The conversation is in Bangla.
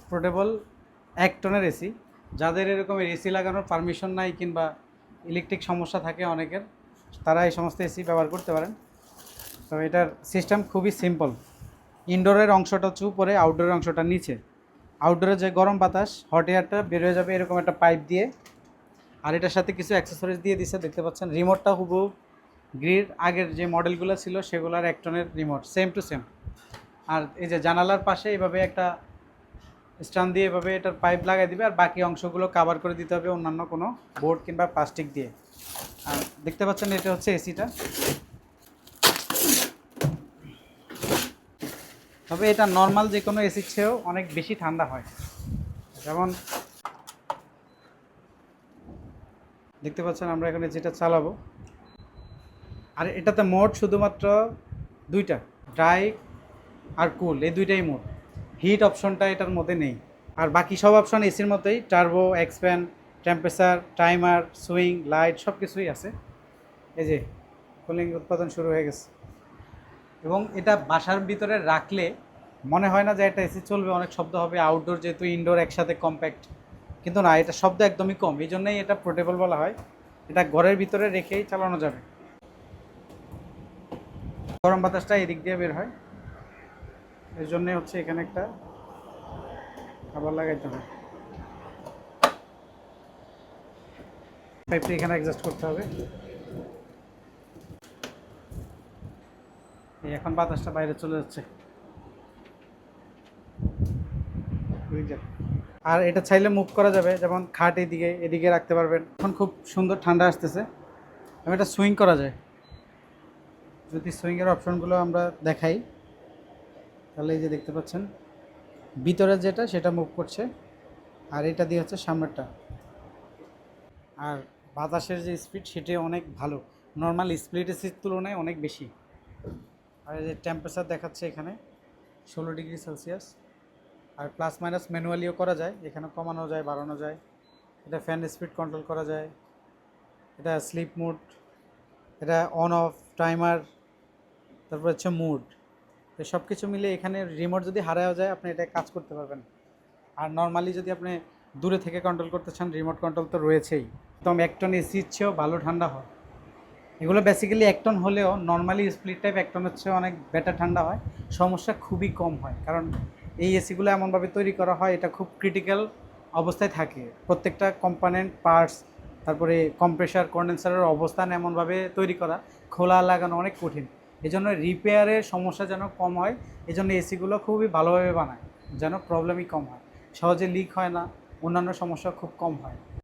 পোর্টেবল 1 টনের এসি। যাদের এরকম এসি লাগানোর পারমিশন নাই কিংবা ইলেকট্রিক সমস্যা থাকে অনেকের, তারা এই সমস্ত এসি ব্যবহার করতে পারেন। তো এটার সিস্টেম খুবই সিম্পল। ইনডোরের অংশটা হচ্ছে উপরে, আউটডোরের অংশটা নিচে। আউটডোরে যে গরম বাতাস, হট এয়ারটা বের হয়ে যাবে এরকম একটা পাইপ দিয়ে। আর এটার সাথে কিছু অ্যাক্সেসরিজ দিয়ে দিচ্ছে, দেখতে পাচ্ছেন। রিমোটটা হুবহু গ্রির আগের যে মডেলগুলো ছিল সেগুলোর 1 টনের রিমোট, সেম টু সেম। আর এই যে জানালার পাশে এভাবে একটা স্ট্যান্ড দিয়ে এভাবে এটার পাইপ লাগাই দিবে, আর বাকি অংশগুলো কাভার করে দিতে হবে অন্যান্য কোনো বোর্ড কিংবা প্লাস্টিক দিয়ে। আর দেখতে পাচ্ছেন এটা হচ্ছে এসিটা। তবে এটা নর্মাল যে কোনো এসির চেয়েও অনেক বেশি ঠান্ডা হয়। যেমন দেখতে পাচ্ছেন আমরা এখানে যেটা চালাবো, আর এটাতে মোড শুধুমাত্র 2টা, ড্রাই আর কুল, এই 2টাই মোড। হিট অপশনটা এটার মধ্যে নেই। আর বাকি সব অপশন এসির মতোই, turbo, expand, temperature, timer, swing, light সব কিছুই আছে। এই যে কুলিং উৎপাদন শুরু হয়ে গেছে। এবং এটা বাসার ভিতরে রাখলে মনে হয় না যে একটা এসি চলবে, অনেক শব্দ হবে, আউটডোর যেহেতু ইনডোর একসাথে কম্প্যাক্ট। কিন্তু না, এটা শব্দ একদমই কম, এই জন্যই এটা পোর্টেবল বলা হয়। এটা ঘরের ভিতরে রেখেই চালানো যাবে। গরম বাতাসটা এদিক দিয়ে বের হয়, এর জন্যে হচ্ছে এখানে একটা খাবার লাগাইতে হবে। পাইপটা এখানে অ্যাডজাস্ট করতে হবে। এই এখন বাতাসটা বাইরে চলে যাচ্ছে। আর এটা চাইলে মুভ করা যাবে, যেমন খাট এদিকে এদিকে রাখতে পারবেন। এখন খুব সুন্দর ঠান্ডা আসতেছে, এবং এটা সুইং করা যায়। যদি সুইংয়ের অপশনগুলো আমরা দেখাই, তাহলে এই যে দেখতে পাচ্ছেন ভিতরে যেটা সেটা মুভ করছে, আর এটা দিয়ে হচ্ছে সামনেরটা। আর বাতাসের যে স্পিড সেটা অনেক ভালো, নর্মাল স্প্লিট এসির তুলনায় অনেক বেশি। আর এই যে টেম্পারেচার দেখাচ্ছে এখানে 16 ডিগ্রি সেলসিয়াস। আর প্লাস মাইনাস ম্যানুয়ালিও করা যায়, এখানে কমানো যায়, বাড়ানো যায়। এটা ফ্যান স্পিড কন্ট্রোল করা যায়, এটা স্লিপ মোড, এটা অন অফ, টাইমার, তারপর হচ্ছে মুড। তো সব কিছু মিলে এখানে রিমোট যদি হারাও যায় আপনি এটা কাজ করতে পারবেন। আর নর্মালি যদি আপনি দূরে থেকে কন্ট্রোল করতে চান, রিমোট কন্ট্রোল তো রয়েছেই। একদম 1 টন এসির চেয়েও ভালো ঠান্ডা হয় এগুলো। বেসিক্যালি 1 টন হলেও নর্মালি স্প্লিট টাইপ 1 টনের চেয়ে অনেক বেটার ঠান্ডা হয়। সমস্যা খুবই কম হয়, কারণ এই এসিগুলো এমনভাবে তৈরি করা হয়, এটা খুব ক্রিটিক্যাল অবস্থায় থাকে। প্রত্যেকটা কম্পোনেন্ট পার্টস, তারপরে কম্প্রেসার, কন্ডেন্সারের অবস্থান এমনভাবে তৈরি করা, খোলা লাগানো অনেক কঠিন। এই জন্য রিপেয়ারের সমস্যা যেন কম হয়, এই জন্য এসিগুলো খুবই ভালোভাবে বানায়, যেন প্রবলেমই কম হয়, সহজে লিক হয় না, অন্যান্য সমস্যা খুব কম হয়।